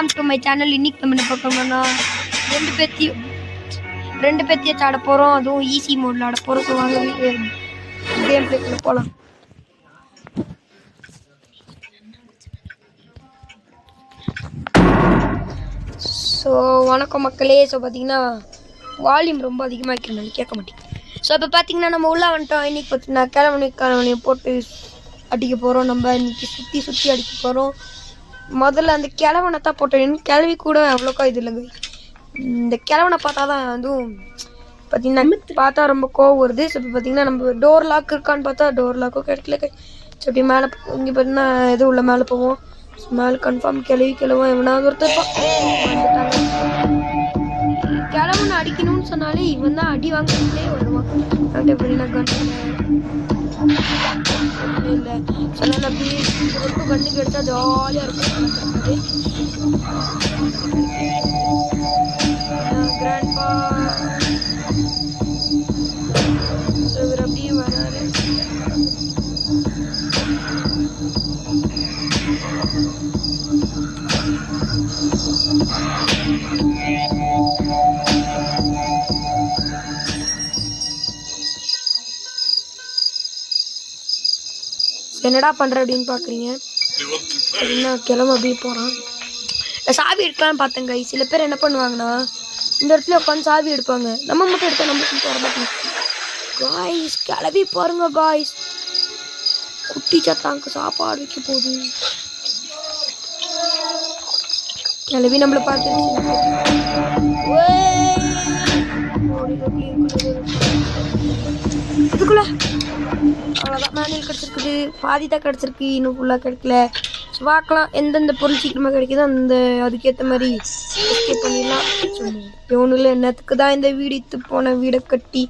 Welcome to my channel. இன்னைக்கு நம்ம என்ன பார்க்கணும்னா ரெண்டு பேத்தியை ஆட போகிறோம். அதுவும் ஈஸி மோடில் ஆட போகிறோம். ஸோ வாங்க கேம் பிளேக்குள்ள போகலாம். ஸோ வணக்கம் மக்களே. ஸோ பார்த்தீங்கன்னா வால்யூம் ரொம்ப அதிகமாக இருக்கிறனால கேட்க மாட்டேங்குது. ஸோ இப்போ பார்த்தீங்கன்னா நம்ம உள்ளே வந்துட்டோம். இன்றைக்கி பார்த்தீங்கன்னா கிழவனையை போட்டு அடிக்க போகிறோம். நம்ம இன்றைக்கி சுற்றி அடிக்க போகிறோம். முதல்ல அந்த கிழவனை தான் போட்டேன். கிழவி கூட அவ்வளோக்கா இது இல்லைங்க. இந்த கிழவனை பார்த்தா தான் அதுவும் பார்த்தீங்கன்னா பார்த்தா ரொம்ப கோவம் வருது. ஸோ இப்போ பார்த்தீங்கன்னா நம்ம டோர் லாக் இருக்கான்னு பார்த்தா டோர் லாக்கும் கிடைக்கல. ஸோ இப்படி மேலே இங்கே பார்த்தீங்கன்னா எது உள்ள மேலே போவோம். மேலே கன்ஃபார்ம் கிழவன் எவனாவது ஒருத்தர் வந்துட்டாங்க. கிழவனை அடிக்கணும்னு சொன்னாலே இவன் தான் அடி வாங்கிட்டே வருவான். பார்த்தீங்கன்னா இல்லை சொன்னால் அப்படியே கண்ணு கிடைச்சா ஜாலியாக இருக்கும். கிராண்ட்பா இவர் அப்படியே வராரு. என்னடா பண்ற அப்படின்னு பாக்குறீங்க. என்ன கிளம்ப அப்படியே போறான். சாவி எடுக்கலான்னு பார்த்தேங்க. சில பேர் என்ன பண்ணுவாங்கன்னா இந்த இடத்துல உட்காந்து சாவி எடுப்பாங்க. நம்ம மட்டும் எடுத்தா நம்மளுக்கு போற மாட்டோம். காய்ஸ் கிளம்பி பாருங்க காய்ஸ். குட்டி சத்தாங்க சாப்பாடு வைக்க போகுது. கிளம்பி நம்மளை பார்த்து இதுக்குள்ள அவ்வளோதான் மேனுவல் கிடச்சிருக்குது. பாதி தான் கிடச்சிருக்கு, இன்னும் ஃபுல்லாக கிடைக்கல. ஸோ பார்க்கலாம் எந்தெந்த பொருள் சீக்கிரமாக கிடைக்குதோ அந்த அதுக்கேற்ற மாதிரி எஸ்கேப் பண்ணிடலாம். ஒன்றும் இல்லை, என்னத்துக்கு தான் இந்த வீடு இத்து போன வீடை கட்டி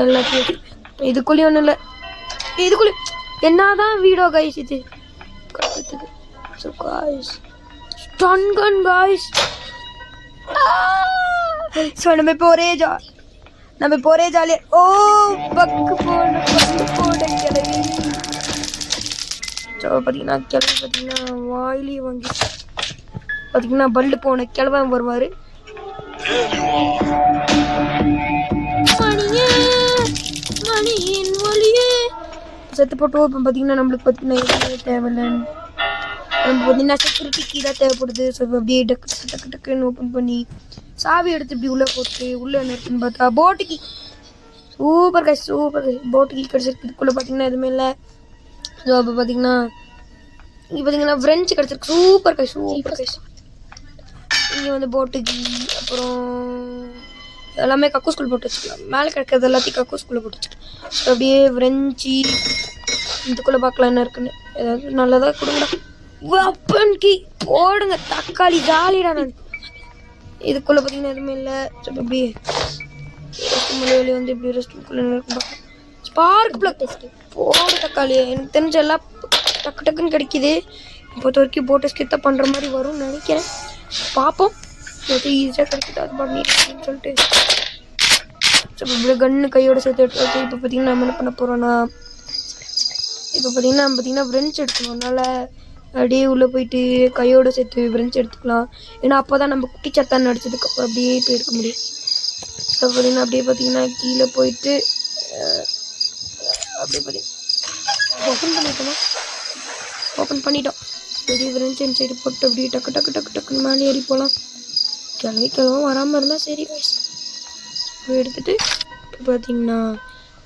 எல்லாத்தையும் இதுக்குள்ளேயும் ஒன்றும் இல்லை. இதுக்குள்ளே என்னதான் வீடோ காய்ஸ் இது கட்டுறதுக்கு. So guys stun gun guys. So நம்ம இப்போ ஒரே ஜாலியாக ஓ பக்கு போட கிளவி. ஸோ பார்த்தீங்கன்னா வாயிலே வாங்கி பார்த்தீங்கன்னா பல்லு போன கிழவன் வருவார். மணியின் ஒளியே செத்து போட்டோம். இப்போ பார்த்தீங்கன்னா நம்மளுக்கு பார்த்தீங்கன்னா எதுவுமே தேவையில்லை. நம்ம பார்த்தீங்கன்னா செக்யூரிட்டிக்கு தான் தேவைப்படுது. ஸோ அப்படியே டக்குன்னு ஓப்பன் பண்ணி சாவி எடுத்து இப்படி உள்ளே போட்டு உள்ளே என்ன இருக்குன்னு பார்த்தா போட்டுக்கு சூப்பர் போட்டுக்கு கிடச்சிருக்கு. இதுக்குள்ளே பார்த்தீங்கன்னா எதுவுமே இல்லை. ஸோ அப்போ பார்த்தீங்கன்னா இங்கே பார்த்தீங்கன்னா ஃப்ரெஞ்சு கிடச்சிருக்கு. Super guys. இங்கே வந்து போட்டுக்கு அப்புறம் எல்லாமே கக்கூஸ்குள்ளே போட்டு வச்சுக்கலாம். மேலே கிடக்கிறது எல்லாத்தையும் கக்கூஸ்குள்ளே போட்டு வச்சுக்கலாம். ஸோ அப்படியே ஃப்ரெஞ்சு இதுக்குள்ளே பார்க்கலாம் என்ன இருக்குன்னு. ஏதாவது நல்லதாக கொடுங்கடா. வெப்பன் கீ போடுங்க. தக்காளி ஜாலிடா. நான் இதுக்குள்ளே பார்த்தீங்கன்னா எதுவுமே இல்லை. ஸோ அப்படியே வெளியே வந்து இப்படி ரெஸ்ட்ரூம்குள்ளே இருக்கும். ஸ்பார்க் பிளக் போடு தக்காளி. எனக்கு தெரிஞ்ச எல்லாம் டக்குன்னு கிடைக்கிது. பொறுத்த வரைக்கும் போட்டை ஸ்கித்த பண்ணுற மாதிரி வரும்னு நினைக்கிறேன். பார்ப்போம். ஈஸியாக கிடைக்கிது அது பண்ணிட்டு சொல்லிட்டு ஸோ இப்படி கன்று கையோடு சேர்த்து எடுத்து வச்சு இப்போ பார்த்தீங்கன்னா நம்ம என்ன பண்ண போகிறோன்னா இப்போ பார்த்தீங்கன்னா ஃப்ரெண்ட்ஸ் எடுக்கணும். அதனால் அப்படியே உள்ளே போயிட்டு கையோடு சேர்த்து ஃப்ரெண்ட்ஸ் எடுத்துக்கலாம். ஏன்னா அப்போ தான் நம்ம குட்டி சத்தான் அடிச்சதுக்கப்புறம் அப்படியே போய் எடுக்க முடியும். ஸோ பார்த்தீங்கன்னா கீழே போயிட்டு அப்படியே பார்த்தீங்கன்னா ஓப்பன் பண்ணிட்டோம். அப்படியே ஃப்ரெண்ட்ஸ் சைடு போட்டு அப்படியே டக்குன்னு மேலே ஏறி போகலாம். கிளம்பும் வராமல் இருந்தால் சரி காய்ஸ். எடுத்துகிட்டு இப்போ பார்த்தீங்கன்னா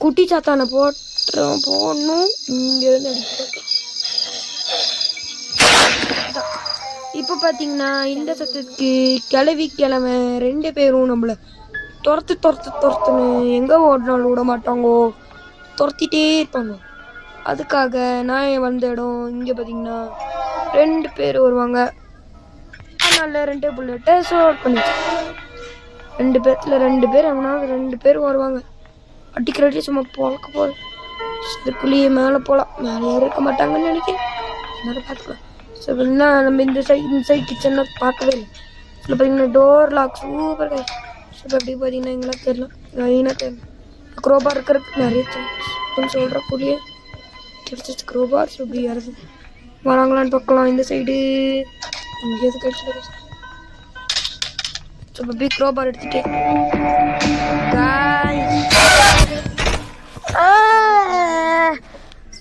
குட்டி சாத்தானை போடணும். இங்கேருந்து அடிக்க இப்போ பார்த்தீங்கன்னா இந்த சத்தத்துக்கு கிழமை 2 பேரும் நம்மளை துரத்துன்னு எங்கே ஓடினாலும் விட மாட்டாங்கோ. துரத்திட்டே இருப்பாங்க. அதுக்காக நான் வந்த இடம் இங்கே பார்த்தீங்கன்னா 2 பேர் வருவாங்க. அதனால 2 புல்லட்டை ஷோட் பண்ணிச்சு. 2 பேர்த்தில் 2 பேர் எவனாவது 2 பேர் வருவாங்க. அடிக்கிறடி சும்மா போக போகுது. இதுக்குள்ளேயே மேலே போகலாம். மேலே இருக்க மாட்டாங்கன்னு நினைக்கிறேன். எல்லாரும் பார்த்துக்கலாம். ஸோ பார்த்தீங்கன்னா நம்ம இந்த சைட் கிச்சனை பார்க்கவே இல்லை. ஸோ பார்த்தீங்கன்னா டோர் லாக் சூப்பர் கை. ஸோ அப்படி பார்த்தீங்கன்னா எங்கெல்லாம் தெரியல க்ரோபார் இருக்கிறதுக்கு நிறைய சான்ஸ் சொல்கிறக்குள்ளேயே கிடச்சிச்சு க்ரோபார். ஸோ இப்படி யாராவது வராங்களான்னு பார்க்கலாம். இந்த சைடு இங்கே எது கிடச்சிருக்கு. ஸோ இப்போ க்ரோபார் எடுத்துட்டு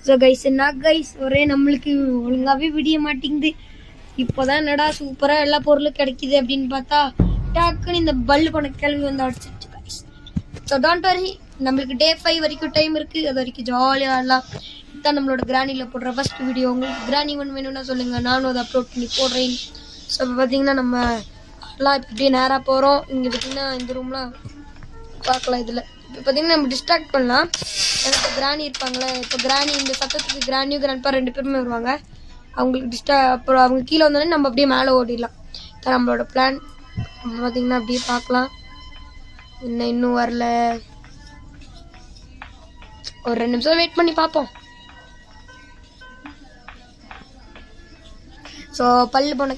ஸோ கைஸ் என்ன கைஸ் ஒரே நம்மளுக்கு ஒழுங்காகவே விடிய மாட்டேங்குது. இப்போதான் என்னடா சூப்பராக எல்லா பொருளும் கிடைக்குது அப்படின்னு பார்த்தா டக்குன்னு இந்த பல்லு பண்ண கிளம்பி வந்து அடிச்சிருச்சு கைஸ். ஸோ டோன்ட் வரி, நம்மளுக்கு டே 5 வரைக்கும் டைம் இருக்குது. அது வரைக்கும் ஜாலியாக ஆடலாம். இதுதான் நம்மளோட கிரானியில் போடுற ஃபர்ஸ்ட் வீடியோ. உங்களுக்கு கிரானி ஒன்று வேணும்னா சொல்லுங்கள், நானும் அதை அப்லோட் பண்ணி போடுறேன். ஸோ இப்போ பார்த்தீங்கன்னா நம்ம எல்லாம் இப்போ இப்படியே நேராக போகிறோம். இங்கே பார்த்தீங்கன்னா இந்த ரூம்லாம் பார்க்கலாம். இதில் இப்போ பார்த்தீங்கன்னா நம்ம டிஸ்ட்ராக்ட் பண்ணலாம். எனக்கு கிராணி இருப்பாங்களே, இப்போ கிராணி இந்த சத்தத்துக்கு கிராணியும் கிராண்ட்பா 2 பேருமே வருவாங்க. அவங்களுக்கு அப்புறம் அவங்க கீழே வந்தோடனே நம்ம அப்படியே மேலே ஓடிடலாம். இதான் நம்மளோட பிளான். பார்த்தீங்கன்னா அப்படியே பார்க்கலாம். இன்னும் வரல, ஒரு 2 நிமிஷம் வெயிட் பண்ணி பார்ப்போம். ஸோ பல்லு போன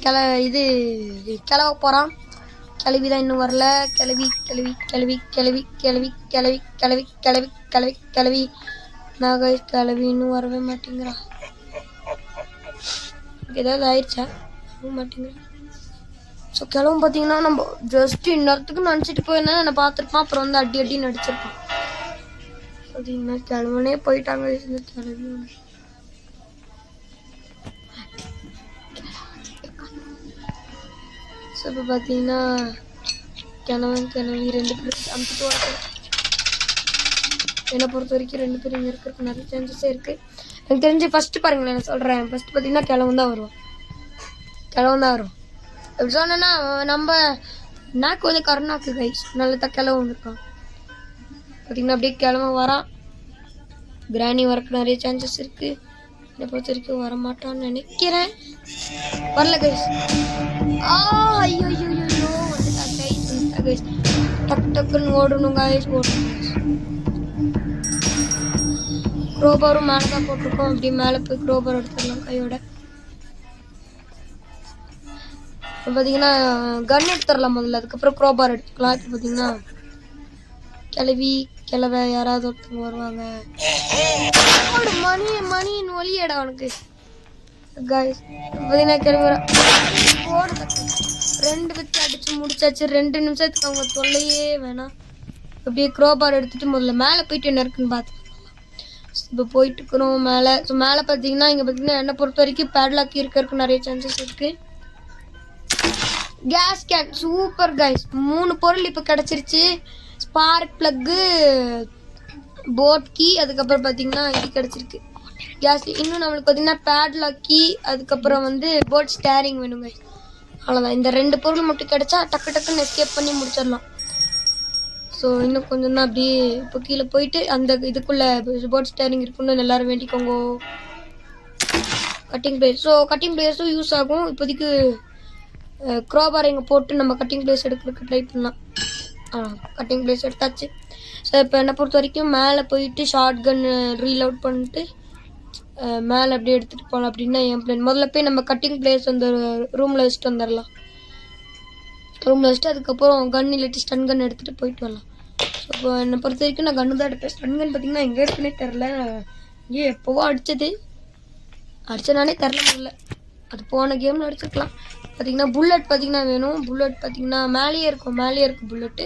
கிளவ போகிறான். கிளவி தான் இன்னும் வரல. கிளவி நாகை கிளவி இன்னும் வரவே மாட்டேங்கிறா. ஏதாவது ஆயிடுச்சா? மாட்டேங்கிறா. ஸோ கிளவும் பார்த்தீங்கன்னா நம்ம ஜஸ்ட் இன்னொருத்துக்கு நினச்சிட்டு போயிருந்தா நான் பார்த்துருப்பான். அப்புறம் வந்து அடி நடிச்சிருப்பான். பார்த்தீங்கன்னா கிளவனே போயிட்டாங்க. இந்த கிளவி ஸோ இப்போ பார்த்தீங்கன்னா கிளவி 2 பேர் அமுத்துட்டு வரணும். என்னை பொறுத்த வரைக்கும் 2 பேர் இங்கே இருக்கிறதுக்கு நிறைய சான்சஸே இருக்குது. எனக்கு தெரிஞ்சு ஃபஸ்ட்டு பாருங்களேன், நான் சொல்கிறேன். ஃபஸ்ட்டு பார்த்தீங்கன்னா கிளவன் தான் வரும். எப்படி சொன்னேன்னா நம்ம நாக்கு வந்து கருணாக்கு கைஸ் நல்ல கிளவன் வந்துருக்கான். பார்த்தீங்கன்னா அப்படியே கிளவன் வரான். கிராணி வரக்கு நிறைய சான்சஸ் இருக்குது. என்னை பொறுத்த வரைக்கும் வரமாட்டான்னு நினைக்கிறேன். வரல கைஸ். ஐயோ வந்துட்டா கைஸ். டக்குன்னு ஓடணும் கைஸ். க்ரோபாரும் மேலே தான் போட்டிருக்கோம். அப்படி மேலே போய் க்ரோபார் எடுத்துடலாம் கையோட. இப்போ பார்த்தீங்கன்னா கன் எடுத்துடலாம் முதல்ல, அதுக்கப்புறம் க்ரோபார் எடுத்துக்கலாம். இப்போ பார்த்தீங்கன்னா கிளவை யாராவது ஒருத்தவங்க வருவாங்க. மணின்னு ஒலியடா அவனுக்கு கைஸ். பார்த்தீங்கன்னா கிளம்புற 2 வச்சு அடிச்சு முடிச்சாச்சு. 2 நிமிஷத்துக்கு அவங்க தொல்லையே வேணாம். அப்படியே க்ரோபார் எடுத்துட்டு முதல்ல மேலே போயிட்டு என்ன இருக்குன்னு பார்த்துக்கலாம். இப்போ போயிட்டு இருக்கிறோம் மேலே. ஸோ மேலே பார்த்தீங்கன்னா இங்கே பார்த்தீங்கன்னா என்னை பொறுத்த வரைக்கும் பேட்லாக் இருக்கிறதுக்கு நிறைய சான்சஸ் இருக்குது. Case can super guys. 3 பொருள் இப்போ கிடச்சிருச்சு. ஸ்பார்க் ப்ளக்கு, போட் கீ, அதுக்கப்புறம் பார்த்தீங்கன்னா இது கிடச்சிருக்கு கேஸ். இன்னும் நம்மளுக்கு பார்த்தீங்கன்னா பேட்லாக் கீ, அதுக்கப்புறம் வந்து போட் ஸ்டேரிங் வேணும் கைஸ். அவ்வளோதான். இந்த 2 பொருள் மட்டும் கிடச்சா டக்குன்னு எஸ்கேப் பண்ணி முடிச்சிடலாம். ஸோ இன்னும் கொஞ்சம் தான் அப்படியே இப்போ கீழே போயிட்டு அந்த இதுக்குள்ளே போட் ஸ்டேரிங் இருக்குன்னு எல்லாரும் வேண்டிக்கோங்க. Cutting blades. ஸோ கட்டிங் பிளேஸும் யூஸ் ஆகும். இப்போதைக்கு க்ரோபார் இங்கே போட்டு நம்ம கட்டிங் பிளேஸ் எடுக்கிறதுக்கு ட்ரை பண்ணலாம். கட்டிங் பிளேஸ் எடுத்தாச்சு. ஸோ இப்போ என்னை பொறுத்த வரைக்கும் மேலே போயிட்டு ஷார்ட் கன் ரீலோட் பண்ணிட்டு மேலே அப்படியே எடுத்துகிட்டு போகலாம் அப்படின்னா என் பிளான். முதல்ல போய் நம்ம கட்டிங் பிளேஸ் அந்த ரூமில் வச்சுட்டு வந்துடலாம். ரூமில் வச்சுட்டு அதுக்கப்புறம் கன் இல்லாட்டி ஸ்டன் கன் எடுத்துகிட்டு போயிட்டு வரலாம். ஸோ இப்போ என்னை பொறுத்த வரைக்கும் நான் கன்று தான் எடுப்பேன். ஸ்டன் கன் பார்த்திங்கன்னா எங்கே இருக்குன்னே தெரில. எப்போவோ அடித்தனாலே தெரில முடியல. அது போன கேமில் அடிச்சிருக்கலாம். பார்த்திங்கன்னா புல்லட் பார்த்திங்கன்னா வேணும். புல்லட் பார்த்திங்கன்னா மேலேயே இருக்கும் புல்லட்டு.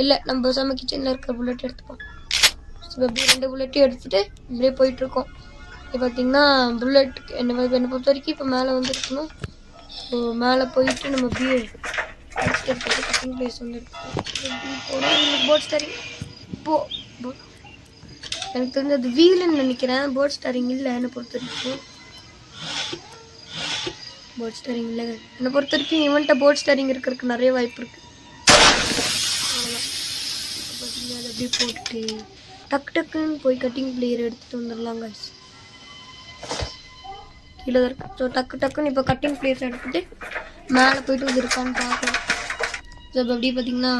இல்லை நம்ம சம கிச்சனில் இருக்கிற புல்லட் எடுத்துப்போம். ஸோ அப்படியே 2 புல்லட்டையும் எடுத்துகிட்டு இப்படியே போயிட்டுருக்கோம். இப்போ பார்த்திங்கன்னா புல்லட் என்னை பொறுத்த வரைக்கும் இப்போ மேலே வந்து இருக்கணும். ஸோ மேலே போயிட்டு நம்ம அப்படியே கட்டிங் பிளேஸ் வந்து எடுத்துக்கோம். போட் ஸ்டாரிங் எனக்கு தெரிஞ்ச அது வீலுன்னு நினைக்கிறேன். போட் ஸ்டாரிங் இல்லை என்னை பொறுத்த வரைக்கும். போட் ஸ்டாரிங் இல்லை என்னை பொறுத்த வரைக்கும். இவன்ட்ட போட் ஸ்டாரிங் இருக்கிறதுக்கு நிறைய வாய்ப்பு இருக்குது. அவ்வளோதான். பார்த்தீங்கன்னா அதை அப்படியே போட்டுட்டு டக்குன்னு போய் கட்டிங் பிளேயர் எடுத்துகிட்டு வந்துடலாம் கைஸ். கீழே தான் இருக்கு. ஸோ டக்குன்னு இப்போ கட்டிங் பிளேஸ் எடுத்துகிட்டு மேலே போயிட்டு வந்து இருக்கான்னு பார்க்கலாம். ஸோ இப்போ அப்படியே பார்த்தீங்கன்னா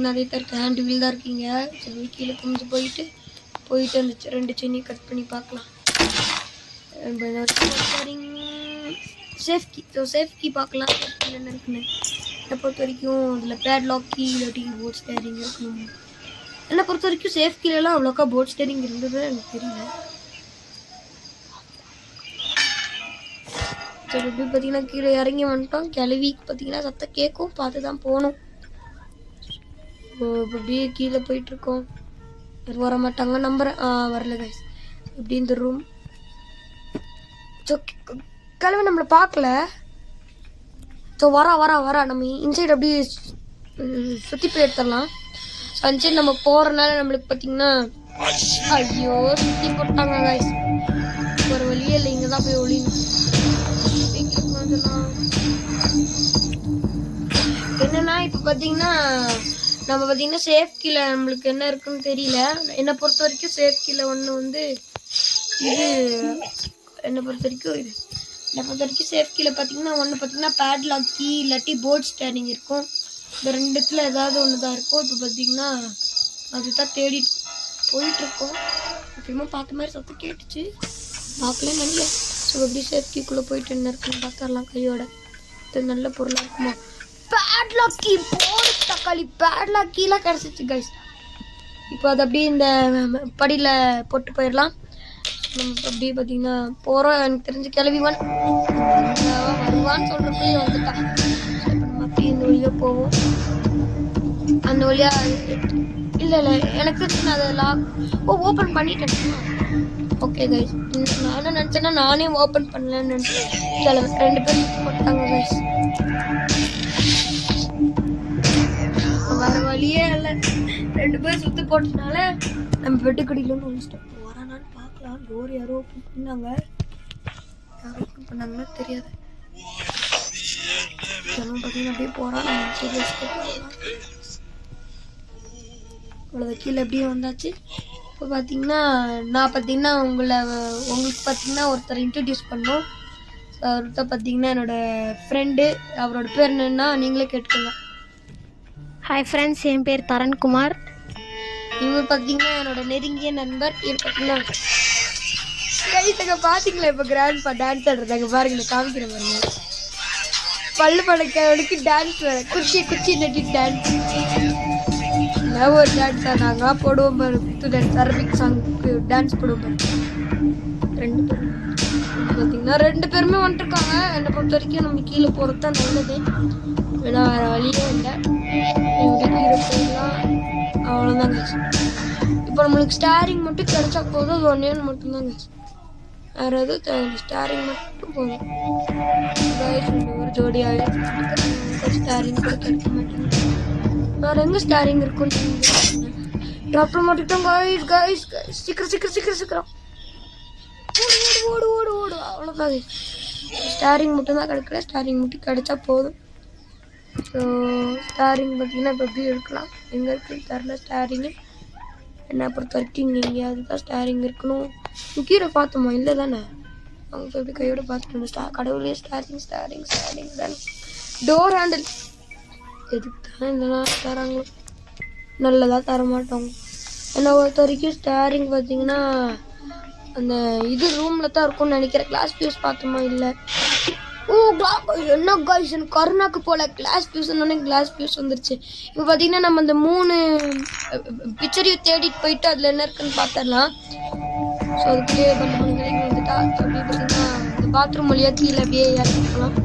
நிறைய தான் இருக்குது. ஹேண்ட் வீல் தான் இருக்கீங்க. ஸோ கீழே கொஞ்சம் போயிட்டு அந்த 2 சென்னையும் கட் பண்ணி பார்க்கலாம். Safe key. So safe key பார்க்கலாம். என்ன இருக்குன்னு என்னை பொறுத்த வரைக்கும் அதில் பேட்லாக் கீ இல்லாட்டி போட் ஸ்டேரிங் இருக்கணும். என்னை பொறுத்த வரைக்கும் சேஃப் கீழெல்லாம் அவ்வளோக்கா போட் ஸ்டேரிங் இருந்தது எனக்கு தெரியல. சரி எப்படி பார்த்தீங்கன்னா கீழே இறங்கி வந்துட்டோம். கிளவிக்கு பார்த்தீங்கன்னா சத்தம் கேட்கும், பார்த்து தான் போகணும். இப்போ அப்படியே கீழே போயிட்டுருக்கோம். வர மாட்டாங்க நம்புறேன். வரல கைஸ். இப்படி இந்த ரூம் ஸோ கிளவி நம்மளை பார்க்கல. ஸோ வரா நம்ம இன்சைட் அப்படியே சுற்றி போய் எடுத்துடலாம். ஸோ இன்சைட் நம்ம போகிறனால நம்மளுக்கு பார்த்தீங்கன்னா ஐயோ சுற்றி போட்டாங்க கைஸ். ஒரு வழியே இல்லை, இங்கே தான் போய் ஒளியணும். என்னன்னா இப்போ பார்த்தீங்கன்னா நம்ம பார்த்தீங்கன்னா சேஃப்டியில் நம்மளுக்கு என்ன இருக்குன்னு தெரியல. என்னை பொறுத்த வரைக்கும் சேஃப்டியில் ஒன்று வந்து இது என்னை பொறுத்த வரைக்கும் சேஃப்டியில் பார்த்தீங்கன்னா ஒன்று பார்த்தீங்கன்னா பேட்லாக் கீ இல்லாட்டி போர்ட் ஸ்டேரிங் இருக்கும். இந்த ரெண்டுத்தில் ஏதாவது ஒன்று தான் இருக்கும். இப்போ பார்த்தீங்கன்னா அதுதான் தேடிட்டு போயிட்டுருக்கோம். எப்பயுமே பார்த்த மாதிரி சத்தம் கேட்டுச்சு, பார்க்கல நினைக்கல. ஸோ எப்படி சேஃப்டிக்குள்ளே போயிட்டு என்ன இருக்குன்னு பார்த்துடலாம் கையோட. இது நல்ல பொருளாக இருக்குமா? பேட்லாக் கீ, போர்டு தக்காளி பேட்லாக் கீலாம் கிடச்சிச்சு கைஸ். இப்போ அது அப்படியே இந்த படியில் போட்டு போயிடலாம். நம்ம அப்படியே பார்த்தீங்கன்னா போகிறோம். எனக்கு தெரிஞ்சு கிளவி வருவான்னு சொல்கிறப்பயே வந்துட்டான். இப்போ நம்ம அப்படியே இந்த வழியாக போவோம். அந்த வழியாக இல்லை எனக்கு தெரிஞ்சு நான் அதை ஓப்பன் பண்ணிட்டேன். ஓகே கைஸ், நான் என்ன நினச்சேன்னா நானே ஓப்பன் பண்ணலன்னு நினச்சேன். 2 பேர் போட்டாங்க கைஸ். வர வழியே இல்லை, 2 பேர் சுற்றி போட்டதுனால நம்ம வெட்டுக்கடியிலன்னு ஒழிச்சிட்டோம். வரானான்னு பார்க்கலாம். டோர் யாரோ ஓப்பன் பண்ணாங்க, யாரோ ஓப்பன் பண்ணாங்கன்னா தெரியாது. ஜனம் பார்த்தீங்கன்னா அப்படியே போகிறான். நம்ம சீரியஸ்க்கு போகலாம். அவ்வளோதான், கீழே அப்படியே வந்தாச்சு. இப்போ பார்த்தீங்கன்னா நான் பார்த்தீங்கன்னா உங்களுக்கு பார்த்தீங்கன்னா ஒருத்தர் இன்ட்ரடியூஸ் பண்ணோம். அவர்கிட்ட பார்த்தீங்கன்னா என்னோடய ஃப்ரெண்டு, அவரோட பேர் என்னென்னா நீங்களே கேட்டுக்கோங்க. ஹாய் ஃப்ரெண்ட்ஸ், என் பேர் தரண்குமார். இவர் பார்த்தீங்கன்னா என்னோட நெருங்கிய நண்பர். இவர் பார்த்தீங்கன்னா கைத்தங்க பார்த்தீங்களா இப்போ கிராண்ட்பா டான்ஸ் ஆடுறதாங்க பாருங்க, காமிக்கிற பாருங்க. பல்லு படைக்கிறவனுக்கு டான்ஸ் வேறு, குச்சி நட்டி டான்ஸ். ஒரு டான்ஸ் நாங்கள் போடுவோம் பாரு, குத்து டான்ஸ், அரபிக் சாங்க்கு டான்ஸ் போடுவோம் பாரு. 2 பேரும் பார்த்தீங்கன்னா 2 பேருமே வந்துட்டுருக்காங்க. என்னை பொறுத்த வரைக்கும் நம்ம கீழே போகிறது தான் நல்லது, ஏன்னா வேறு வழியே இல்லை. கீழே போயிடலாம், அவ்வளோதாங்க. இப்போ நம்மளுக்கு ஸ்டேரிங் மட்டும் கிடைச்சா போதும். அது 1 மட்டும்தாங்க, வேறு எதுவும் தேவை. ஸ்டேரிங் மட்டும் போதும். ஒரு ஜோடியாக ஸ்டேரிங் கூட கிடைக்க மாட்டேங்குது. வேறு எங்கே ஸ்டேரிங் இருக்குன்னு டாக்டர் மாட்டிட்டோம் கைஸ். சீக்கிரம் ஓடு. அவ்வளோதான், ஸ்டேரிங் மட்டும்தான் கிடைக்கல. ஸ்டேரிங் மட்டும் கிடைச்சா போதும். ஸோ ஸ்டேரிங் பார்த்தீங்கன்னா இப்போ எப்படி எடுக்கலாம், எங்கே இருக்குன்னு தெரில ஸ்டேரிங்கு. என்னை பொறுத்த வரைக்கும் இங்கே எங்கேயாவது தான் ஸ்டேரிங் இருக்கணும். கீழே பார்த்தோமா? இல்லை தானே, அவங்க போய் எப்படி கையோட பார்த்துட்டு கடவுளே ஸ்டேரிங் தானே. டோர் ஹேண்டில் எதுக்கு தான் இதெல்லாம் தராங்களோ, நல்லதாக தரமாட்டாங்க. என்னை பொறுத்த வரைக்கும் ஸ்டேரிங் பார்த்தீங்கன்னா அந்த இது ரூமில் தான் இருக்கும்னு நினைக்கிறேன். கிளாஸ் ஃபியூஸ் பார்த்தோமா? இல்லை. என்ன கைஸ், எனக்கு கருணாக்கு போல கிளாஸ் ஃபியூஸ்ன்னு கிளாஸ் ஃபியூஸ் வந்துருச்சு. இப்போ பார்த்தீங்கன்னா நம்ம அந்த 3 பிக்சரையும் தேடிட்டு போயிட்டு அதில் என்ன இருக்குன்னு பார்த்துடலாம். ஸோ அதுக்குள்ளேயே பண்ணி வந்துட்டா அப்படியே பார்த்தீங்கன்னா இந்த பாத்ரூம் வழியாக கீழே அப்படியே இறங்கிக்கலாம்.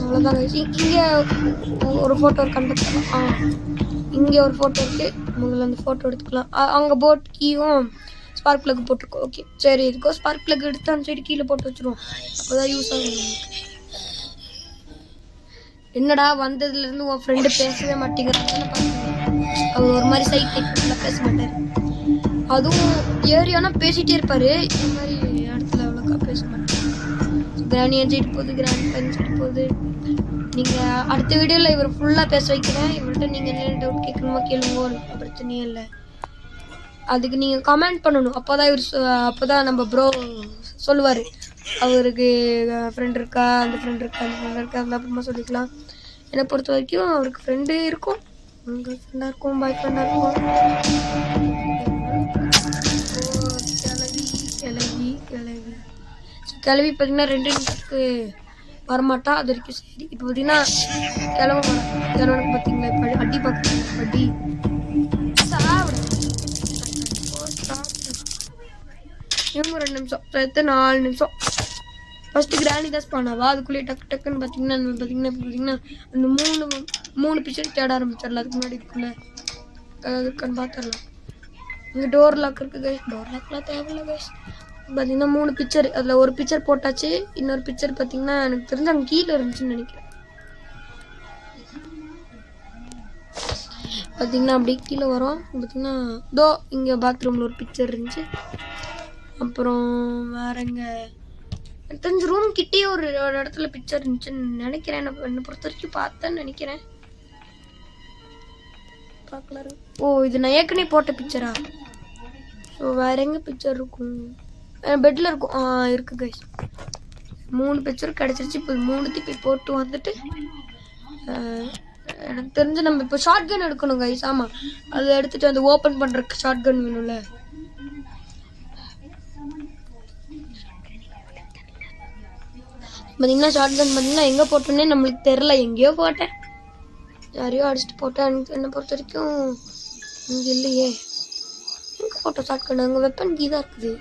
அவ்வளோதான் கைஸ். இங்கே ஒரு ஃபோட்டோ கண்டுக்கலாம். இங்கே ஒரு ஃபோட்டோ இருக்குது, உங்களை அந்த ஃபோட்டோ எடுத்துக்கலாம். அங்கே போட் கீயும் ஸ்பார்க் ப்ளக் போட்டிருக்கோம். ஓகே சரி, இதுக்கோ ஸ்பார்க் ப்ளக் எடுத்து அந்த சைடு கீழே போட்டு வச்சுருவோம், அப்போ தான் யூஸ் ஆகும். என்னடா வந்ததுலேருந்து உன் ஃப்ரெண்டு பேசவே மாட்டேங்கிறான்னு பார்த்தீங்க. அவர் ஒரு மாதிரி சைட் டைப்பில் பேச மாட்டார். அதுவும் ஏரியானா பேசிகிட்டே இருப்பார். இந்த மாதிரி இடத்துல அவ்வளோக்கா பேச மாட்டார். கிராணி அஞ்சிட்டு போகுது, கிராணி பஞ்சிட்டு போகுது. நீங்கள் அடுத்த வீடியோவில் இவர் ஃபுல்லாக பேச வைக்கிறேன். இவர்கிட்ட நீங்கள் என்ன டவுட் கேட்கணுமா கேளுங்க, பிரச்சனையே இல்லை. அதுக்கு நீங்கள் கமெண்ட் பண்ணணும், அப்போ தான் நம்ம ப்ரோ சொல்லுவார். அவருக்கு ஃப்ரெண்ட் இருக்கா, அந்த ஃப்ரெண்ட் இருக்கா, அந்த அப்புறமா சொல்லிக்கலாம். என்னை பொறுத்த வரைக்கும் அவருக்கு ஃப்ரெண்டு இருக்கும், கேர்ள் ஃப்ரெண்டாக இருக்கும், பாய் ஃப்ரெண்டாக இருக்கும். கிளவி பார்த்தீங்கன்னா 2 நிமிஷத்துக்கு வரமாட்டா, அது வரைக்கும் சரி. இப்போ பார்த்தீங்கன்னா கிழவனுக்கு பார்த்தீங்களா இப்போ அடி பார்க்குறீங்க, அடி இவங்க 2 நிமிஷம் சேர்த்து 4 நிமிஷம். ஃபஸ்ட்டு கிராணி தான் ஸ்பான் ஆவா. அதுக்குள்ளேயே டக்கு டக்குன்னு பார்த்தீங்கன்னா அந்த மூணு பிக்சர் தேட ஆரம்பிச்சிடலாம். அதுக்கு முன்னாடி இருக்குல்ல அதுக்குன்னு பார்த்துடலாம். இங்கே டோர் லாக் இருக்குது கைஸ். டோர் லாக்லாம் தேவையில்ல கைஸ். பார்த்தீங்கன்னா 3 பிக்சர், அதில் ஒரு பிக்சர் போட்டாச்சு. இன்னொரு பிக்சர் பார்த்தீங்கன்னா எனக்கு தெரிஞ்சு அங்கே கீழே இருந்துச்சுன்னு நினைக்கிறேன். பார்த்தீங்கன்னா அப்படியே கீழே வரும். பார்த்தீங்கன்னா தோ இங்கே பாத்ரூமில் ஒரு பிக்சர் இருந்துச்சு. அப்புறம் வேற எங்கே எனக்கு தெரிஞ்ச ரூம் கிட்டே ஒரு இடத்துல பிக்சர் இருந்துச்சுன்னு நினைக்கிறேன். என்னை பொறுத்த வரைக்கும் பார்த்தேன்னு நினைக்கிறேன். பார்க்கலாம். ஓ இது நான் ஏற்கனவே போட்ட பிக்சரா? ஸோ வேற எங்கே பிக்சர் இருக்கும்? பெட்டில் இருக்கும். இருக்கு கைஸ். 3 பிக்சர் கிடச்சிருச்சு. இப்போ 3 போய் போட்டு வந்துட்டு எனக்கு தெரிஞ்சு நம்ம இப்போ ஷார்ட் கன் எடுக்கணும் கைஸ். ஆமாம், அதை எடுத்துட்டு அந்த ஓப்பன் பண்ணுறதுக்கு ஷார்ட் கன் வேணும்ல. பார்த்தீங்கன்னா ஷார்ட் கன் பார்த்தீங்கன்னா எங்கே போட்டோன்னே நம்மளுக்கு தெரில. எங்கேயோ போட்டேன், யாரையோ அடிச்சுட்டு போட்டேன். என்னை பொறுத்த வரைக்கும் இங்கே இல்லையே. எங்கே போட்டோம் ஷார்ட் கன்? அங்கே வெப்பன் கீ தான் இருக்குது.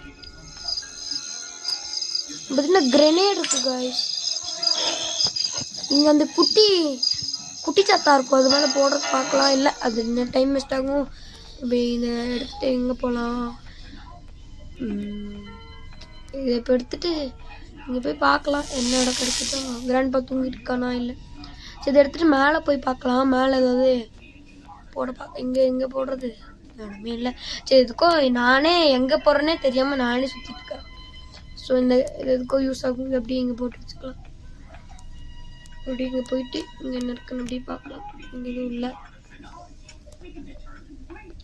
பார்த்தீங்கன்னா கிரெனேட் இருக்குது கைஸ். இங்கே அந்த குட்டி சத்தா இருக்கும், அது மேலே போடுறது பார்க்கலாம். இல்லை அது என்ன டைம் வேஸ்ட் ஆகும். இப்படி இதை எடுத்துகிட்டு எங்கே போகலாம்? இதை இப்போ எடுத்துகிட்டு இங்கே போய் பார்க்கலாம் என்ன இடம் கிடைச்சிட்டோம். கிராண்ட் பா தூங்கிட்டு இருக்கானா இல்லை? சரி இதை எடுத்துகிட்டு மேலே போய் பார்க்கலாம். மேலே ஏதாவது எங்கே போடுறது இடமே இல்லை. சரி இதுக்கோ நானே எங்கே போகிறேன்னே தெரியாமல் நானே சுற்றிட்டு இருக்கேன். ஸோ இந்த எதுக்கோ யூஸ் ஆகும். அப்படி இங்கே போட்டு வச்சுக்கலாம். அப்படி இங்கே போயிட்டு இங்கே என்ன இருக்குன்னு அப்படி பார்க்கலாம். இங்கே எதுவும் இல்லை.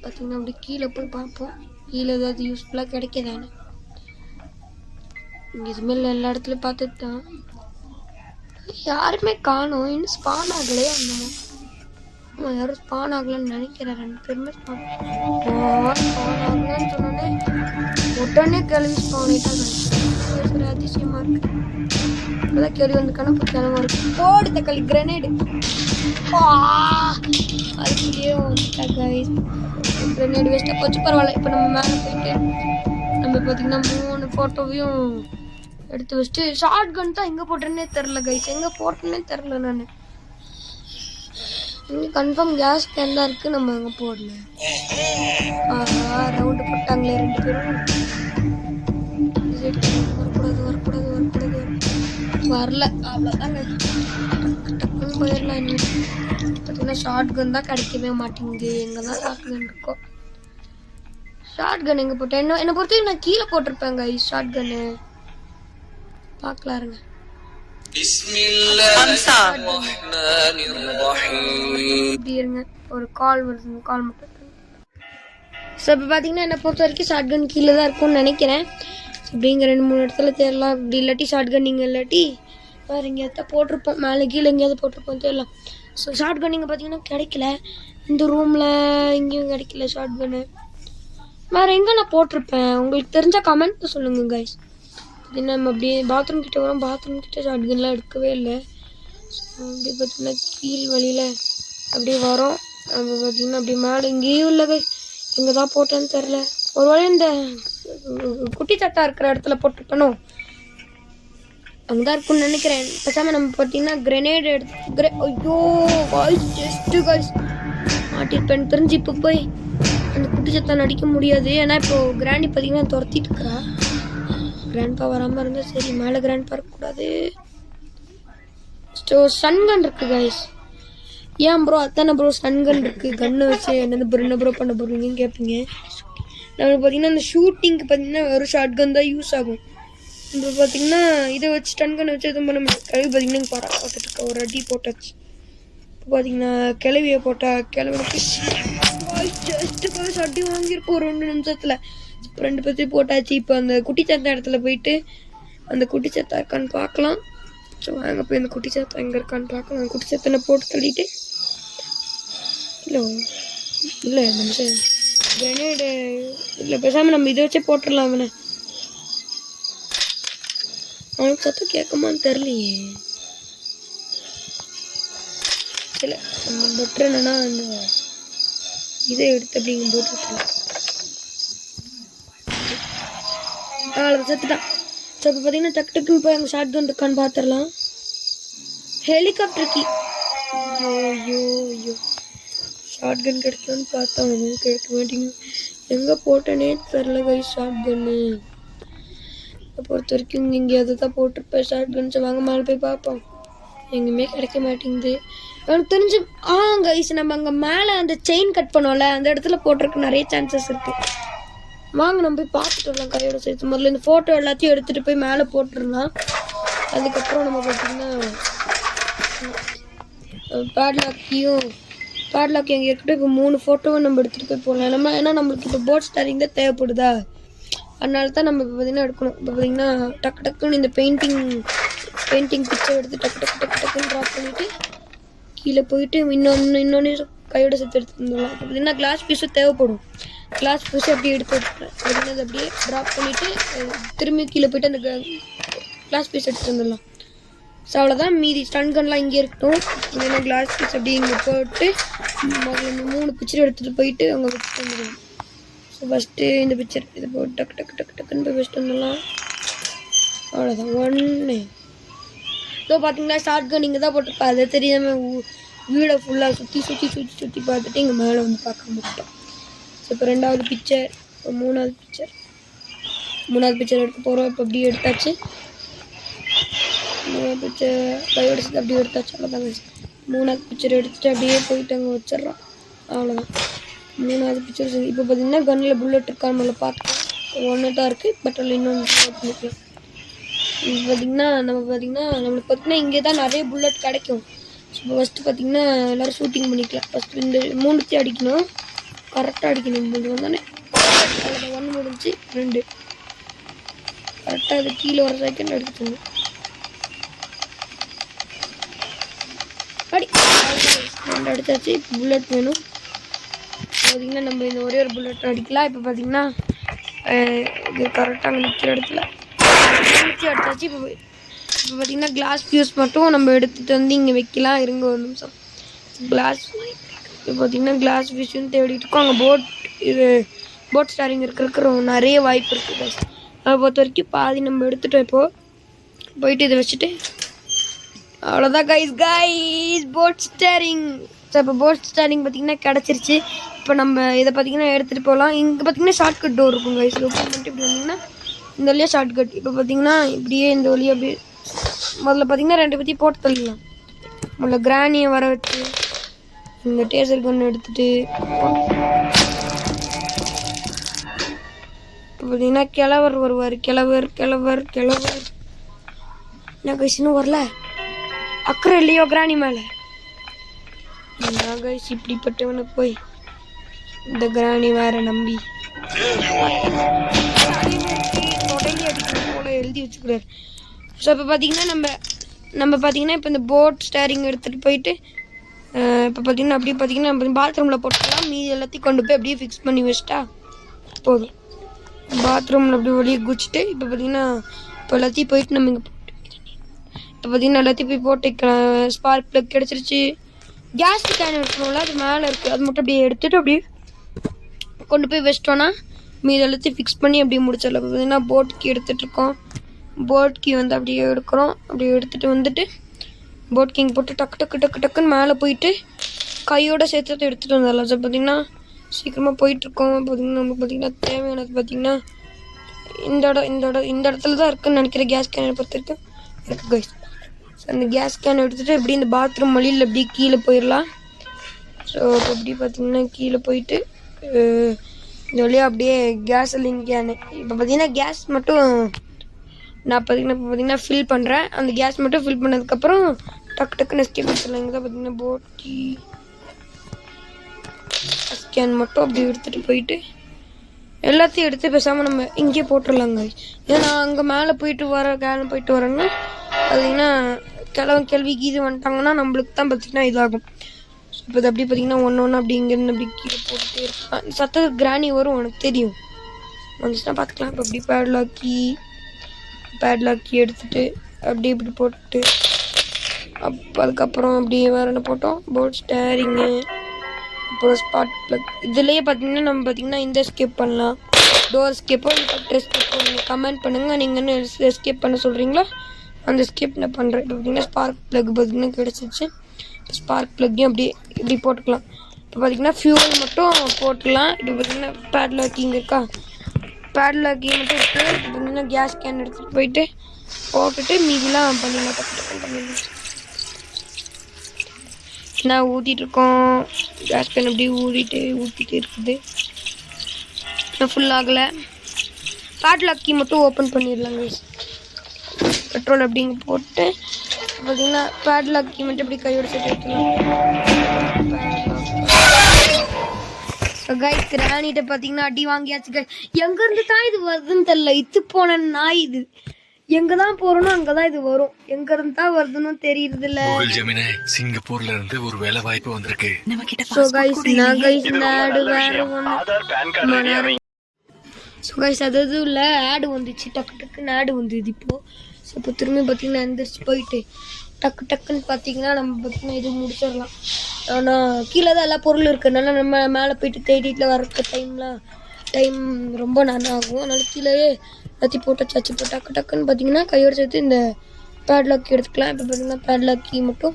பார்த்தீங்கன்னா அப்படி கீழே போய் பார்ப்போம். கீழே ஏதாவது யூஸ்ஃபுல்லாக கிடைக்கதானே. இங்கே இதுமே எல்லா இடத்துலையும் பார்த்துட்டு தான் யாருமே காணும். இன்னும் ஸ்பான் ஆகலையே. அந்த யாரும் ஸ்பான் ஆகலன்னு நினைக்கிறேன். 2 பேருமே ஸ்பான் ஆகலன்னு சொன்னோன்னே உடனே கிளம்பி ஸ்பான் ஆகிட்டாங்க. அதிசயமா இருக்கு. இப்போதான் கேள்வி வந்து கணக்கு கிளம்ப இருக்கு. போடு தக்காளி கிரனேடு. அதுக்குள்ளேயே கிரனேடு வேஸ்ட்டாக போச்சு. பரவாயில்ல. இப்போ நம்ம மேலே போயிட்டு நம்ம பார்த்தீங்கன்னா 3 ஃபோட்டோவையும் எடுத்து வச்சுட்டு ஷார்ட் கன் தான் எங்கே போட்டேன்னே தெரில கைஸ். எங்கே போட்டேன்னே தெரில. நான் இங்கே கன்ஃபார்ம் கேஸ் கேன் தான் இருக்குது. நம்ம எங்கே போடல. ரவுண்டு போட்டாங்களே 2 பேரும். வரல. அவ்வளோதாங்க, டக்குன்னு போயிடலாம். பார்த்தீங்கன்னா ஷார்ட் கன் தான் கிடைக்கவே மாட்டேங்குது. எங்கே தான் ஷார்ட் கன் இருக்கோ. ஷார்ட் கன் எங்கே போட்டேன்? என்னை பொறுத்தவரைக்கும் நான் கீழே போட்டிருப்பேங்க ஷார்ட் கன்னு. பார்க்கலாம் இருங்க. இப்படி இருங்க, ஒரு கால் வருது. கால் மட்டும். ஸோ இப்போ பார்த்தீங்கன்னா என்னை பொறுத்த வரைக்கும் ஷார்ட் கன் கீழே தான் இருக்கும்னு நினைக்கிறேன். இப்படிங்க 2-3 இடத்துல தேடலாம். இப்படி இல்லாட்டி ஷார்ட் கன் நீங்கள் இல்லாட்டி வேறு எங்கேயாவது போட்டிருப்போம். மேலே கீழே எங்கேயாவது போட்டிருப்போம் தேடலாம். ஸோ ஷார்ட் கன் இங்கே பார்த்தீங்கன்னா கிடைக்கல. இந்த ரூமில் எங்கேயும் கிடைக்கல ஷார்ட் கன்னு. வேறு எங்கே நான் போட்டிருப்பேன் உங்களுக்கு தெரிஞ்சால் கமெண்ட் சொல்லுங்கள் கைஸ். நம்ம அப்படியே பாத்ரூம் கிட்டே வரோம். பாத்ரூம் கிட்டே ஷார்ட் கன்லாம் எடுக்கவே இல்லை. அப்படியே பார்த்தீங்கன்னா கீழ் வழியில் அப்படியே வரோம். நம்ம பார்த்தீங்கன்னா அப்படியே மேலே இங்கேயும் இல்லை கைஸ். எங்கே தான் போட்டேன்னு தெரில. ஒரு வேளை இந்த குட்டி சத்தா இருக்கிற இடத்துல போட்டுருப்பனோ, அங்கே தான் இருக்குன்னு நினைக்கிறேன். பேசாமல் நம்ம பார்த்தீங்கன்னா கிரெனேட் எடுத்து ஐயோ காய்ஸ் ஜஸ்ட்டு காய்ஸ் மாட்டிருப்பேன் தெரிஞ்சு. இப்போ போய் அந்த குட்டி சத்தா நடிக்க முடியாது. ஏன்னா இப்போது கிராண்டி பார்த்தீங்கன்னா துரத்திட்டு இருக்கிறா. கிராண்ட்பா வராமல் இருந்தால் சரி. மேலே கிராண்ட்பா இருக்கக்கூடாது. ஸோ சன்கன் இருக்குது கைஸ். ஏன் ப்ரோ அத்தானே ப்ரோ சன்கன் இருக்குது, கன்னை வச்சு என்னது ப்ரோ என்ன ப்ரோ பண்ண போகிறீங்கன்னு கேட்பீங்க. நம்மளுக்கு பார்த்தீங்கன்னா அந்த ஷூட்டிங்க்கு பார்த்தீங்கன்னா வெறும் ஷார்ட் கன் தான் யூஸ் ஆகும். இப்போ பார்த்தீங்கன்னா இதை வச்சு ஸ்டன் வச்சு எதுவும் பண்ண முடியாது. கிளவி பார்த்தீங்கன்னா படம் பார்த்துட்டு இருக்க ஒரு அடி போட்டாச்சு. இப்போ பார்த்தீங்கன்னா கிளவியை போட்டால் கிளவிக்கு ஜஸ்ட்டு அடி வாங்கியிருப்போம் 2 நிமிஷத்தில். இப்போ 2 பேர்த்தையும் போட்டாச்சு. இப்போ அந்த குட்டி சத்தா இடத்துல போயிட்டு அந்த குட்டி சத்தா இருக்கான்னு பார்க்கலாம். ஸோ அங்கே போய் அந்த குட்டி சத்தா எங்கே இருக்கான்னு பார்க்கலாம். அந்த குட்டி சத்தனை போட்டு தள்ளிட்டு இல்லை நிமிஷம் கிரனேடு இல்லை பேசாமல் நம்ம இதை வச்சே போட்டுடலாம். அவனை அவனுக்கு சத்தம் கேட்குமான்னு தெரியலையே. இல்லை நம்ம பெட்ரு என்னன்னா அந்த இதை எடுத்து அப்படிங்க போட்டு அவ்வளோ செத்துட்டான். ஸோ இப்போ பார்த்தீங்கன்னா டக்கு டக்குன்னு போய் அங்கே ஷார்ட் கன் இருக்கான்னு பார்த்துடலாம். Helicopter key. ஐயோ ஐயோ ஐயோ, ஷார்ட் கன் கிடைக்கலான்னு பார்த்தா ஒன்றும் கிடைக்க மாட்டேங்குது. எங்கே போட்டேனே தெரில கைஸ். ஷார்ட் கன்னு பொறுத்த வரைக்கும் எங்கேயாவது தான் போட்டிருப்பேன் ஷார்ட் கன்ஸை. வாங்க மேலே போய் பார்ப்போம். எங்கேயுமே கிடைக்க மாட்டேங்குது எனக்கு தெரிஞ்சு. கைஸ் நம்ம அங்கே மேலே அந்த செயின் கட் பண்ணோம்ல, அந்த இடத்துல போட்டிருக்கு நிறைய சான்சஸ் இருக்குது. வாங்க நம்ம போய் பார்த்துட்டு வரலாம் கையோட சேர்த்து. முதல்ல இந்த ஃபோட்டோ எல்லாத்தையும் எடுத்துகிட்டு போய் மேலே போட்டுருலாம். அதுக்கப்புறம் நம்ம பார்த்திங்கன்னா பேட்லாக் எங்கே இருக்கட்டும். இப்போ 3 ஃபோட்டோவை நம்ம எடுத்துகிட்டு போய் போடலாம். நம்ம ஏன்னா நம்மளுக்கு இப்போ போட் ஸ்டாரிங் தான் தேவைப்படுதா, அதனால தான் நம்ம இப்போ பார்த்திங்கன்னா எடுக்கணும். இப்போ பார்த்திங்கன்னா டக்கு டக்குன்னு இந்த பெயிண்டிங் பிக்சர் எடுத்து டக்குன்னு ட்ராப் பண்ணிவிட்டு கீழே போயிட்டு இன்னொன்று கையோட சேர்த்து எடுத்து வந்துடலாம். இப்போ பார்த்திங்கன்னா கிளாஸ் பீஸும் தேவைப்படும். கிளாஸ் பீஸை அப்படியே எடுத்து வச்சுக்கிறேன். பார்த்திங்கன்னா அதை அப்படியே ட்ராப் பண்ணிவிட்டு திரும்பி கீழே போய்ட்டு அந்த கிளாஸ் பீஸ் எடுத்துகிட்டு வந்துடலாம். ஸோ அவ்வளோதான். மீதி ஸ்டன் கன்லாம் இங்கே இருக்கட்டும். இல்லைன்னா கிளாஸ் பீஸ் அப்படியே இங்கே போட்டு முதல்ல இந்த 3 பிக்சர் எடுத்துகிட்டு போயிட்டு அங்கே வச்சுட்டு வந்துடுவோம். ஸோ ஃபஸ்ட்டு இந்த பிக்சர் இதை போட்டு டக்குன்னு போய் வச்சுட்டு வந்துடலாம். அவ்வளோதான். 1 இதோ பார்த்தீங்கன்னா ஷார்ட் கன் இங்கே தான் போட்டிருப்பா. அதை தெரியாமல் வீடை ஃபுல்லாக சுற்றி பார்த்துட்டு இங்கே மேலே வந்து பார்க்க மாட்டோம். ஸோ இப்போ 2வது பிக்சர், இப்போ 3வது பிக்சர் எடுக்க போகிறோம். இப்போ அப்படியே எடுத்தாச்சு. 3வது பிக்சர் கையோட சேர்த்து அப்படியே எடுத்தாச்சு. அவ்வளோதாங்க. 3வது பிக்சர் எடுத்துகிட்டு அப்படியே போயிட்டு அங்கே வச்சிட்றோம். அவ்வளோதான். 3வது பிக்சர். இப்போ பார்த்தீங்கன்னா கன்னில் புல்லட் இருக்கான்னு முதல்ல பார்த்துக்கலாம். 1 தான் இருக்குது, பட் அதில் இன்னொன்று பண்ணிக்கலாம். இப்போ பார்த்திங்கன்னா நம்மளுக்கு பார்த்திங்கன்னா இங்கே தான் நிறைய புல்லட் கிடைக்கும். இப்போ ஃபஸ்ட்டு பார்த்திங்கன்னா எல்லோரும் ஷூட்டிங் பண்ணிக்கலாம். ஃபஸ்ட்டு இந்த 3 அடிக்கணும், கரெக்டாக அடிக்கணும். இது வந்தோடனே அதில் 1 முடிஞ்சு 2 கரெக்டாக அது கீழே ஒரு செகண்ட் எடுத்துக்கணும். அடி 2 அடித்தாச்சு. இப்போ புல்லட் வேணும். பார்த்திங்கன்னா நம்ம இந்த ஒரே ஒரு புல்லட் அடிக்கலாம். இப்போ பார்த்திங்கன்னா இது கரெக்டாக அங்கே நிற்கிற இடத்துல அடித்தாச்சு. இப்போ பார்த்திங்கன்னா கிளாஸ் ஃபியூஸ் மட்டும் நம்ம எடுத்துகிட்டு வந்து இங்கே வைக்கலாம். இருங்க ஒரு நிமிஷம். கிளாஸ் இப்போ பார்த்திங்கன்னா கிளாஸ் ஃபியூஸ்ன்னு தேடிட்டு இருக்கோம். அங்கே போட் ஸ்டாரிங் இருக்கிற நிறைய வாய்ப்பு இருக்குது. அதை பொறுத்த வரைக்கும் பாதி நம்ம எடுத்துகிட்டோம். போயிட்டு இதை வச்சுட்டு அவ்வளோதான் கைஸ் போட் ஸ்டாரிங். ஸோ இப்போ போட் ஸ்டாரிங் பார்த்திங்கன்னா கிடச்சிருச்சு. இப்போ நம்ம இதை பார்த்திங்கன்னா எடுத்துகிட்டு போகலாம். இங்கே பார்த்திங்கன்னா ஷார்ட்கட் டோர் இருக்கும் கைஸ். ஓப்பன் பண்ணிட்டு இப்படி வந்திங்கன்னா இந்த வழியாக ஷார்ட்கட். இப்போ பார்த்திங்கன்னா இப்படியே இந்த வழியாக அப்படியே முதல்ல பார்த்திங்கன்னா 2 பற்றி போட்டு தள்ளிடலாம். முதல்ல கிராணியை வர வச்சு இந்த டேசர் கன்று எடுத்துகிட்டு இப்போ பார்த்திங்கன்னா கிழவர் வருவார். கிழவர் என்ன கைஸ் இன்னும் வரல? அக்கறை இல்லையோ கிராணி மேலே? என்ன கைஸ் இப்படிப்பட்டவனுக்கு போய் இந்த கிராணி வேற நம்பி எழுதி வச்சுக்கிறாரு. ஸோ இப்போ பார்த்தீங்கன்னா நம்ம பார்த்தீங்கன்னா இப்போ இந்த போட் ஸ்டேரிங் எடுத்துகிட்டு போயிட்டு இப்போ பார்த்தீங்கன்னா அப்படியே பார்த்தீங்கன்னா நம்ம பாத்ரூமில் போட்டுக்கலாம். மீதி எல்லாத்தையும் கொண்டு போய் அப்படியே ஃபிக்ஸ் பண்ணி வச்சுட்டா போதும். பாத்ரூமில் அப்படியே வெளியே குச்சிட்டு இப்போ பார்த்தீங்கன்னா இப்போ எல்லாத்தையும் போயிட்டு நம்ம இங்கே போட்டு இப்போ பார்த்தீங்கன்னா எல்லாத்தையும் போய் போட்டு வைக்கலாம். ஸ்பார்க் ப்ளக் கிடச்சிருச்சு. கேஸ் கேன் எடுக்கணும்ல, அது மேலே இருக்குது. அது மட்டும் அப்படியே எடுத்துகிட்டு அப்படியே கொண்டு போய் வச்சிட்டோன்னா மீது எல்லாத்தையும் ஃபிக்ஸ் பண்ணி அப்படியே முடிச்சிடலாம். இப்போ பார்த்தீங்கன்னா போட் கீ எடுத்துகிட்ருக்கோம். போட் கீ வந்து அப்படியே எடுக்கிறோம். அப்படியே எடுத்துகிட்டு வந்துட்டு போட் கீங் போட்டு டக்குன்னு மேலே போயிட்டு கையோடு சேர்த்து எடுத்துகிட்டு வந்துடலாம். ஸோ பார்த்திங்கன்னா சீக்கிரமாக போயிட்டுருக்கோம். பார்த்திங்கன்னா நமக்கு பார்த்திங்கன்னா தேவையானது பார்த்திங்கன்னா இந்த இடத்துல தான் இருக்குதுன்னு நினைக்கிறேன். கேஸ் கேனை பொறுத்த வரைக்கும் இருக்குது கைஸ். ஸோ அந்த கேஸ் கேனை எடுத்துகிட்டு எப்படி இந்த பாத்ரூம் வழியில் அப்படியே கீழே போயிடலாம். ஸோ இப்போ எப்படி பார்த்திங்கன்னா கீழே போயிட்டு இந்த வழியாக அப்படியே கேஸலிங் கேனு இப்போ பார்த்திங்கன்னா கேஸ் மட்டும் நான் பார்த்திங்கன்னா ஃபில் பண்ணுறேன். அந்த கேஸ் மட்டும் ஃபில் பண்ணதுக்கப்புறம் டக்குன்னு எஸ்கேப் வச்சிடலாம். இங்கே தான் பார்த்திங்கன்னா போட்டி ஸ்கேன் மட்டும் அப்படி எடுத்துகிட்டு போயிட்டு எல்லாத்தையும் எடுத்து பேசாமல் நம்ம இங்கேயே போட்டுடலாங்க. ஏன்னா அங்கே மேலே போயிட்டு வரேன்னா பார்த்திங்கன்னா கேள்வி கீது வந்துட்டாங்கன்னா நம்மளுக்கு தான் பார்த்திங்கன்னா இதாகும். இப்போ இது அப்படி பார்த்திங்கன்னா ஒன்று அப்படி இங்கேருந்து அப்படி கீழே போட்டுகிட்டே இருக்கலாம். சத்தத்துக்கு கிராணி வரும், உனக்கு தெரியும், வந்துச்சுன்னா பார்த்துக்கலாம். இப்போ அப்படி பேட்லாக் கீ எடுத்துகிட்டு அப்படி இப்படி போட்டு அதுக்கப்புறம் அப்படியே வேறு என்ன போட்டோம், போட் ஸ்டேரிங்கு, அப்புறம் ஸ்பார்க் ப்ளக். இதுலேயே பார்த்திங்கன்னா நம்ம பார்த்திங்கன்னா இந்த எஸ்கேப் பண்ணலாம். டோர் எஸ்கேப்போ ஹெலிகாப்டர் எஸ்கேப்போ நீங்கள் கமெண்ட் பண்ணுங்கள். நீங்கள் என்ன எஸ்கேப் பண்ண சொல்கிறீங்களோ அந்த எஸ்கேப் நான் பண்ணுறேன். இப்போ பார்த்தீங்கன்னா ஸ்பார்க் ப்ளக் பார்த்தீங்கன்னா கிடச்சிச்சு. ஸ்பார்க் ப்ளக்கையும் அப்படியே இப்படி போட்டுக்கலாம். இப்போ பார்த்தீங்கன்னா ஃபியூவல் மட்டும் போட்டுக்கலாம். இப்போ பார்த்தீங்கன்னா பேட்லாக்கிங் இருக்கா, பேட்லாக்கிங் மட்டும் இருக்குது. இப்போ பார்த்தீங்கன்னா கேஸ் கேன் எடுத்துகிட்டு போயிட்டு போட்டுட்டு மீதிலாம் பண்ணிடலாம். பண்ணிடலாம். நான் ஊற்றிட்டுருக்கோம். கேஸ் கேன் அப்படியே ஊற்றிட்டு இருக்குது. இன்னும் ஃபுல் ஆகலை. பேட்லாக்கி மட்டும் ஓப்பன் பண்ணிடலாம் கைஸ். பெட்ரோல் அப்படிங்க போட்டு பார்த்தீங்கன்னா பேட்லாக்கி மட்டும் இப்படி கையோட செட் எடுத்துக்கலாம். கைஸ் கிராணிட்ட பார்த்தீங்கன்னா அடி வாங்கியாச்சு கைஸ். எங்கேருந்து தான் இது வருதுன்னு தெரியல. இத்து போன நாய் இது. எங்கே தான் போகிறோனோ அங்கே தான் இது வரும். எங்கேருந்து தான் வருதுன்னு தெரியறது இல்லை. சிங்கப்பூர்ல இருந்து ஒரு வேலை வாய்ப்பு வந்திருக்கு. ஸோ கைஸ் நான் கைஸ் இந்த ஆடு வேறு ஒன்று ஸோ கைஸ் அது இல்லை ஆடு வந்துச்சு. டக்குன்னு ஆடு வந்துது இப்போது. ஸோ இப்போ திரும்பி பார்த்தீங்கன்னா எந்திரிச்சு போயிட்டு டக்குன்னு பார்த்தீங்கன்னா நம்ம பார்த்தீங்கன்னா இது முடிச்சிடலாம். ஆனால் கீழே தான் எல்லா பொருளும் இருக்கிறதுனால நம்ம மேலே போயிட்டு தேடிட்டு வரக்கு டைம் ரொம்ப நல்லா ஆகும். அதனால கீழேயே எல்லாத்தையும் போட்டு இப்போ டக்குன்னு பார்த்தீங்கன்னா கையோட சேர்த்து இந்த பேட்லாக்கி எடுத்துக்கலாம். இப்போ பார்த்தீங்கன்னா பேட்லாக்கி மட்டும்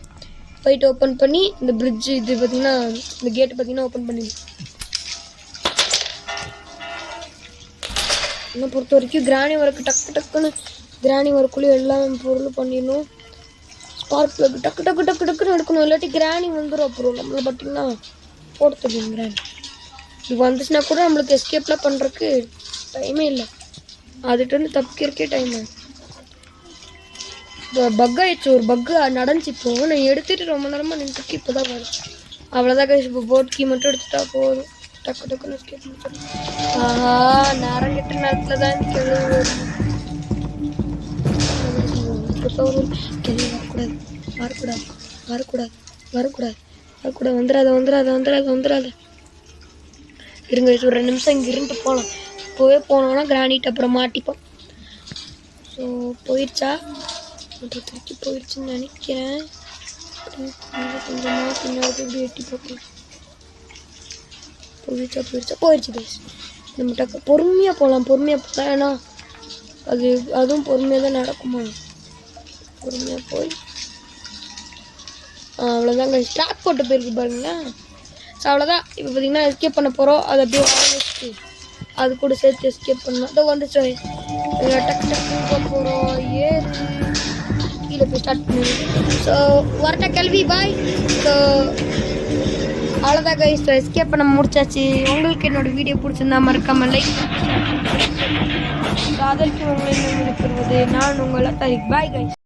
போயிட்டு ஓப்பன் பண்ணி இந்த பிரிட்ஜு இது பார்த்தீங்கன்னா இந்த கேட்டு பார்த்தீங்கன்னா ஓப்பன் பண்ணிடலாம். என்னை பொறுத்த வரைக்கும் கிராணி ஒர்க்கு டக்குன்னு கிராணி ஒர்க்குள்ளேயும் எல்லா பொருளும் பண்ணிடணும். ஸ்பார்க் ப்ளக் டக்குன்னு எடுக்கணும். இல்லாட்டி கிராணி வந்துடும். அப்புறம் நம்மளை பார்த்தீங்கன்னா போட்டு தெரியும் கிராணி. இது வந்துச்சுன்னா கூட நம்மளுக்கு எஸ்கேப்லாம் பண்ணுறதுக்கு டைமே இல்லை. அதுகிட்ட தப்பிக்கிறக்கே டைம் ஆகும். இப்போ பக் ஆயிடுச்சு. ஒரு பக்கு நடந்துச்சு. இப்போது நான் எடுத்துகிட்டு ரொம்ப நேரமாக நின்றுட்டு இப்போ தான் வரும். அவ்வளோதான் கைஸ். இப்போ போட் கீ மட்டும் எடுத்துட்டா போதும். டக்குன்னு எஸ்கேப் பண்ணிட்டு ஆஹா நேரம் கெட்ட நேரத்தில் தான் கிளம்பி வரக்கூடாது. இருங்க ஒரு 2 நிமிஷம் இங்கே இருந்து போகலாம். போனோம்னா கிரானைட் அப்புறம் மாட்டிப்போம். ஸோ போயிடுச்சா திருப்பி போயிடுச்சுன்னு நினைக்கிறேன். கொஞ்சமாக பின்னாடி இப்படி எட்டி பார்க்கலாம். போயிடுச்சு கைஸ். நம்ம பொறுமையாக போகலாம். ஏன்னா அதுவும் பொறுமையாக தான் நடக்குமா. பொறுமையாக போய் அவ்வளோதான் கைஸ். ஸ்டாக் போட்டு போயிருக்கு பாருங்களேன். ஸோ அவ்வளோதான். இப்போ பார்த்தீங்கன்னா எஸ்கேப் பண்ண போகிறோம். அதை அப்படியே வச்சுட்டு அது கூட சேர்த்து எஸ்கேப் பண்ணலாம். அதை வந்துச்சு டக்கு போகிறோம். ஏறு கீழே போய் ஸ்டார்ட் பண்ணிடுவோம். ஸோ வரட்டா கேள்வி பாய். ஸோ அவ்வளோதான் கைஸ். எஸ்கேப் பண்ண முடிச்சாச்சு. உங்களுக்கு என்னோடய வீடியோ பிடிச்சிருந்தா மறக்காமல் லைக் அதற்கு உங்களை பெறுவது நான் உங்களை தாரிக். Bye guys.